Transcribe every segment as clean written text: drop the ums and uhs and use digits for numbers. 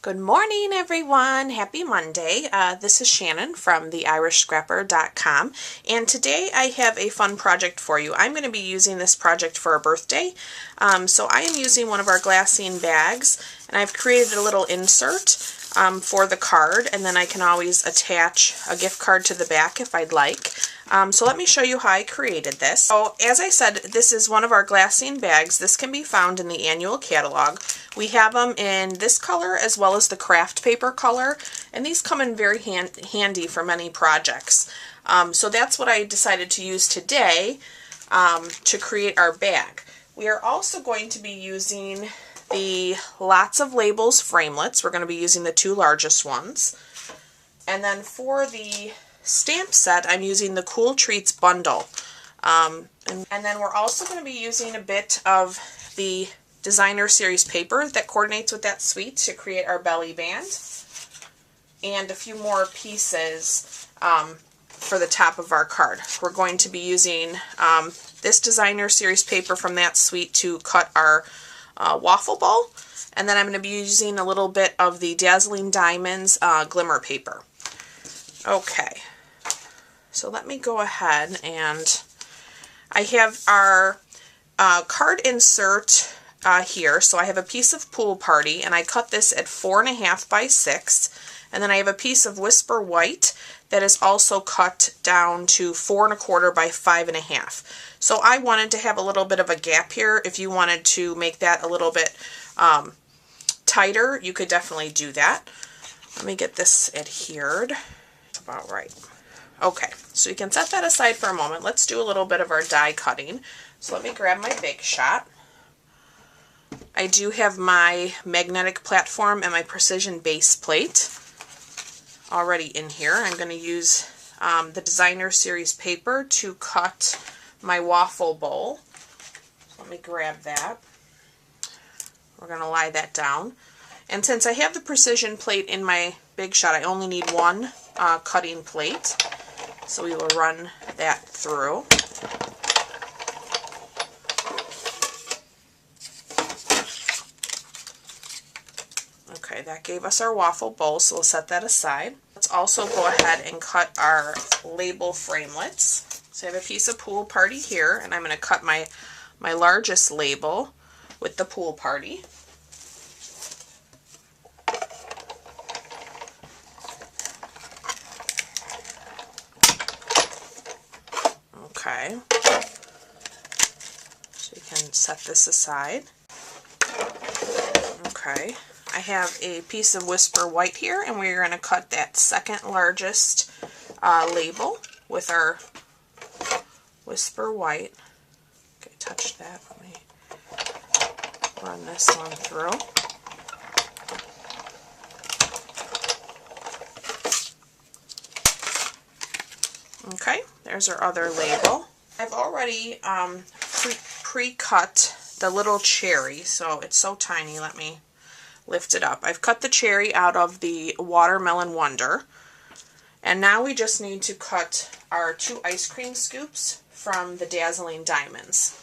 Good morning, everyone. Happy Monday. This is Shannon from theirishscrapper.com, and today I have a fun project for you. I'm going to be using this project for a birthday. So I am using one of our Glassine bags, and I've created a little insert for the card, and then I can always attach a gift card to the back if I'd like. So let me show you how I created this. So as I said, this is one of our Glassine bags. This can be found in the annual catalog. We have them in this color as well as the craft paper color, and these come in very handy for many projects. So that's what I decided to use today to create our bag. We are also going to be using the Lots of Labels framelits. We're going to be using the two largest ones. And then for the stamp set, I'm using the Cool Treats bundle. And then we're also going to be using a bit of the designer series paper that coordinates with that suite to create our belly band, and a few more pieces for the top of our card. We're going to be using this designer series paper from that suite to cut our waffle bowl, and then I'm going to be using a little bit of the Dazzling Diamonds glimmer paper. Okay, so let me go ahead, and I have our card insert here. So I have a piece of Pool Party, and I cut this at 4.5 by 6, and then I have a piece of Whisper White that is also cut down to 4.25 by 5.5. So I wanted to have a little bit of a gap here. If you wanted to make that a little bit tighter, you could definitely do that. Let me get this adhered. About right. Okay, so you can set that aside for a moment. Let's do a little bit of our die cutting. So let me grab my Big Shot. I do have my magnetic platform and my precision base plate already in here. I'm going to use the designer series paper to cut my waffle bowl. Let me grab that. We're going to lie that down. And since I have the precision plate in my Big Shot, I only need one cutting plate. So we will run that through. Okay, that gave us our waffle bowl, so we'll set that aside. Let's also go ahead and cut our label framelits. So I have a piece of Pool Party here, and I'm going to cut my largest label with the Pool Party. Okay, so you can set this aside. Okay, I have a piece of Whisper White here, and we're going to cut that second largest label with our Whisper White. Okay, touch that. Let me run this one through. Okay, there's our other label. I've already pre-cut the little cherry, so it's so tiny. Let me lift it up. I've cut the cherry out of the Watermelon Wonder, and now we just need to cut our 2 ice cream scoops from the Dazzling Diamonds.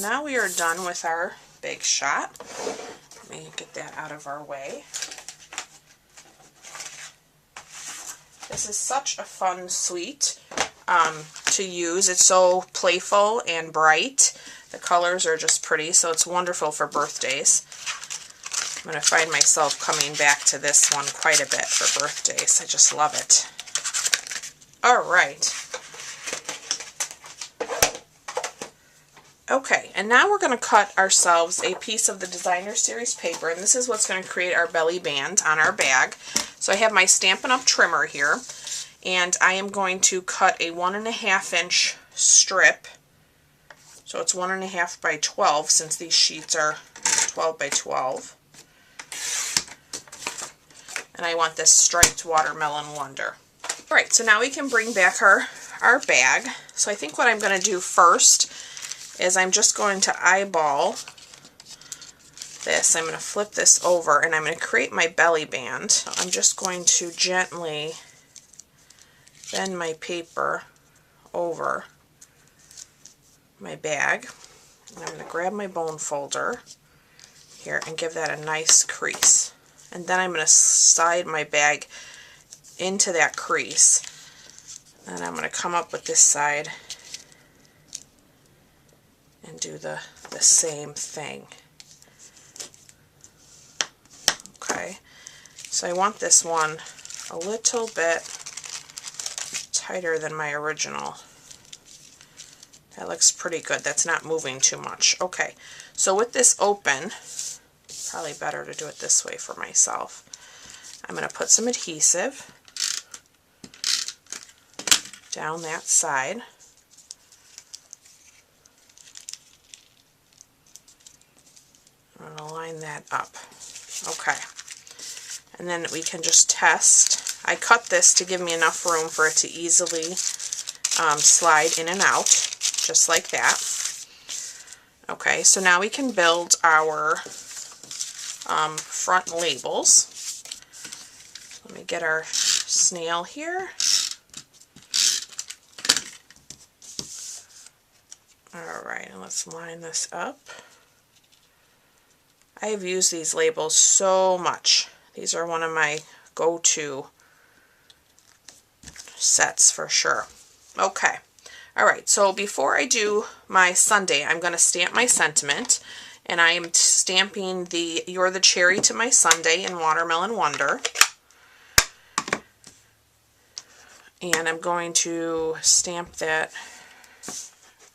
Now we are done with our Big Shot. Let me get that out of our way. This is such a fun suite to use. It's so playful and bright. The colors are just pretty, so it's wonderful for birthdays. I'm going to find myself coming back to this one quite a bit for birthdays. I just love it. All right. Okay, and now we're going to cut ourselves a piece of the designer series paper, and this is what's going to create our belly band on our bag. So I have my Stampin' Up! Trimmer here, and I am going to cut a 1.5 inch strip. So it's 1.5 by 12 since these sheets are 12 by 12. And I want this striped Watermelon Wonder. Alright, so now we can bring back our bag. So I think what I'm going to do first is I'm just going to eyeball this. I'm going to flip this over, and I'm going to create my belly band. So I'm just going to gently bend my paper over my bag, And I'm going to grab my bone folder here and give that a nice crease. And then I'm going to slide my bag into that crease. And I'm going to come up with this side and do the same thing. Okay, so I want this one a little bit tighter than my original. That looks pretty good. That's not moving too much. Okay, so with this open, probably better to do it this way for myself. I'm going to put some adhesive down that side. I'm going to line that up. Okay, and then we can just test. I cut this to give me enough room for it to easily slide in and out, just like that. Okay, so now we can build our front labels. Let me get our snail here. Alright, and let's line this up. I have used these labels so much. These are one of my go-to sets for sure. Okay. Alright, so before I do my Sunday, I'm going to stamp my sentiment. And I am stamping the You're the Cherry to My Sunday in Watermelon Wonder. And I'm going to stamp that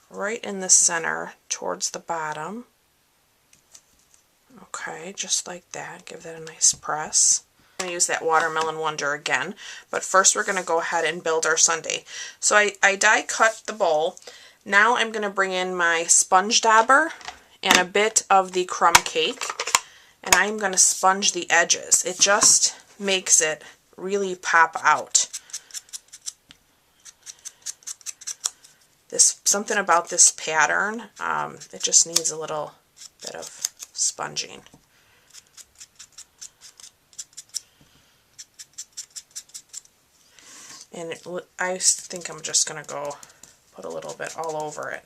right in the center towards the bottom. Okay, just like that. Give that a nice press. I'm going to use that Watermelon Wonder again, but first we're going to go ahead and build our sundae. So I die cut the bowl. Now I'm going to bring in my sponge dauber and a bit of the crumb cake, and I'm going to sponge the edges. It just makes it really pop out. Something about this pattern, it just needs a little bit of sponging. And I think I'm just going to go put a little bit all over it.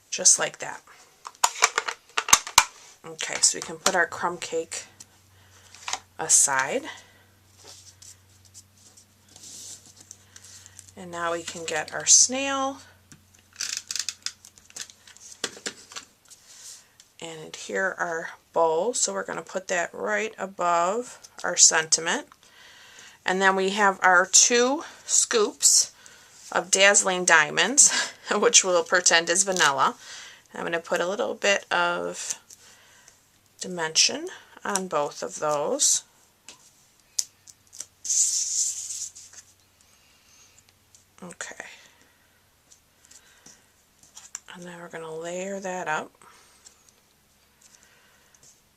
Just like that. Okay, so we can put our crumb cake aside. And now we can get our snail and adhere our bowl. So we're going to put that right above our sentiment. And then we have our 2 scoops of Dazzling Diamonds, which we'll pretend is vanilla. I'm going to put a little bit of dimension on both of those. Okay. And then we're going to layer that up.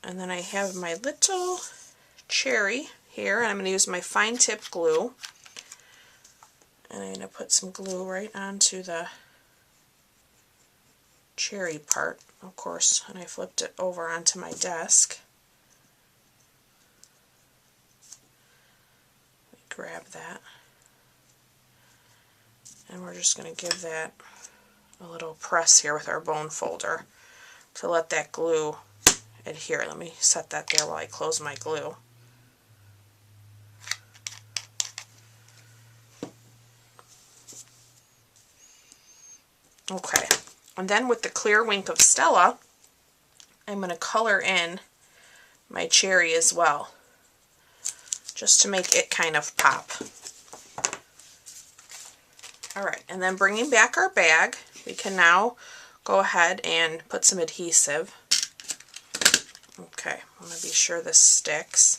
And then I have my little cherry here, and I'm going to use my fine tip glue. And I'm going to put some glue right onto the cherry part, of course, and I flipped it over onto my desk. Grab that. And we're just going to give that a little press here with our bone folder to let that glue adhere. Let me set that there while I close my glue. Okay, and then with the clear Wink of Stella, I'm going to color in my cherry as well, just to make it kind of pop. Alright, and then bringing back our bag, we can now go ahead and put some adhesive. Okay, I want to be sure this sticks.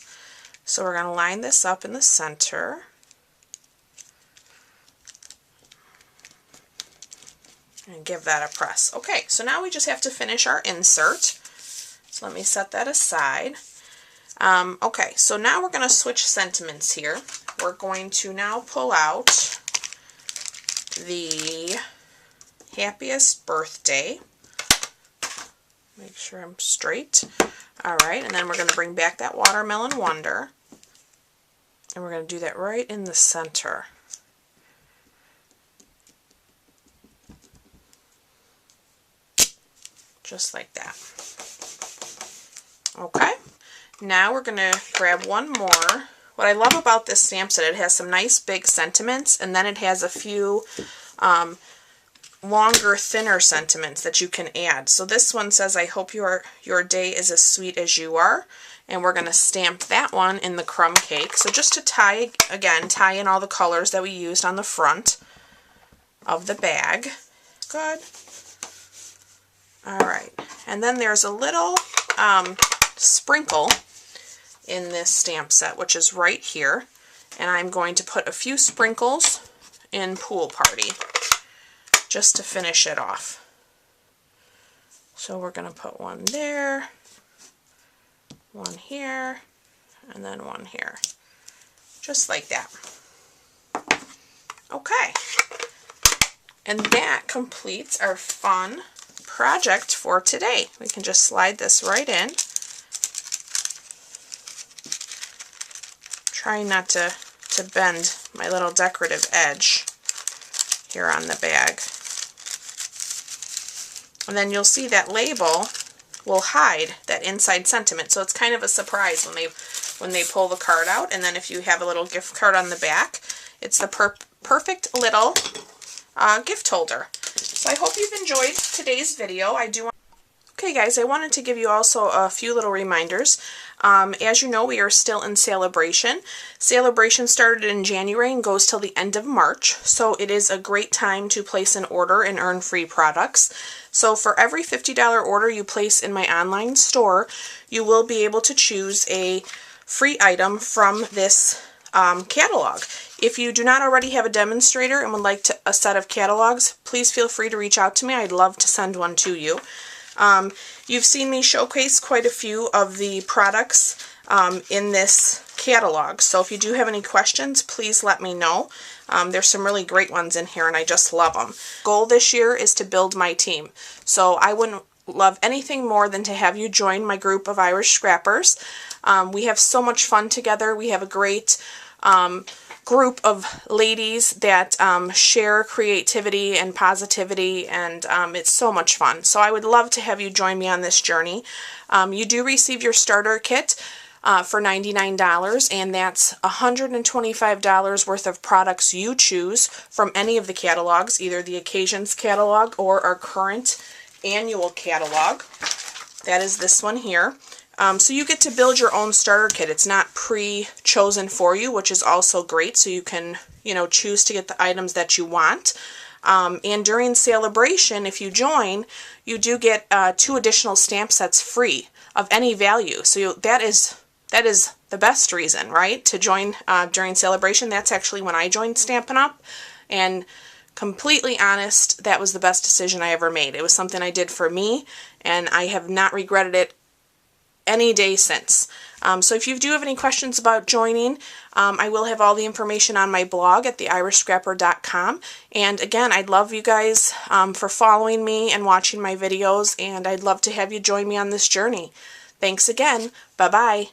So we're going to line this up in the center. And give that a press. Okay, so now we just have to finish our insert. So let me set that aside. Okay, so now we're going to switch sentiments here. We're going to now pull out the Happiest Birthday. Make sure I'm straight. Alright, and then we're going to bring back that Watermelon Wonder. And we're going to do that right in the center. just like that. Okay, now we're going to grab one more. What I love about this stamp set, it has some nice big sentiments, and then it has a few longer, thinner sentiments that you can add. So this one says, I hope your day is as sweet as you are. And we're going to stamp that one in the crumb cake. So just to tie in all the colors that we used on the front of the bag. Good. Alright, and then there's a little sprinkle in this stamp set, which is right here. And I'm going to put a few sprinkles in Pool Party, just to finish it off. So we're going to put one there, one here, and then one here. Just like that. Okay. And that completes our fun project for today. We can just slide this right in. Trying not to bend my little decorative edge here on the bag. And then you'll see that label will hide that inside sentiment, so it's kind of a surprise when they pull the card out. And then if you have a little gift card on the back, it's the perfect little gift holder. So I hope you've enjoyed today's video. Okay guys, I wanted to give you also a few little reminders. As you know, we are still in Celebration. Celebration started in January and goes till the end of March, so it is a great time to place an order and earn free products. So for every $50 order you place in my online store, you will be able to choose a free item from this catalog. If you do not already have a demonstrator and would like a set of catalogs, please feel free to reach out to me. I'd love to send one to you. You've seen me showcase quite a few of the products in this catalog, so if you do have any questions, please let me know. There's some really great ones in here and I just love them. Goal this year is to build my team, so I wouldn't love anything more than to have you join my group of Irish scrappers. We have so much fun together. We have a great group of ladies that share creativity and positivity, and it's so much fun. So I would love to have you join me on this journey. You do receive your starter kit for $99, and that's $125 worth of products you choose from any of the catalogs, either the Occasions catalog or our current annual catalog. That is this one here. So you get to build your own starter kit. It's not pre-chosen for you, which is also great, so you can, choose to get the items that you want. And during Celebration, if you join, you do get 2 additional stamp sets free of any value. So that is the best reason, right, to join during Celebration. That's actually when I joined Stampin' Up! And completely honest, that was the best decision I ever made. It was something I did for me, and I have not regretted it any day since. So if you do have any questions about joining, I will have all the information on my blog at theirishscrapper.com. And again, I'd love you guys for following me and watching my videos, and I'd love to have you join me on this journey. Thanks again. Bye-bye.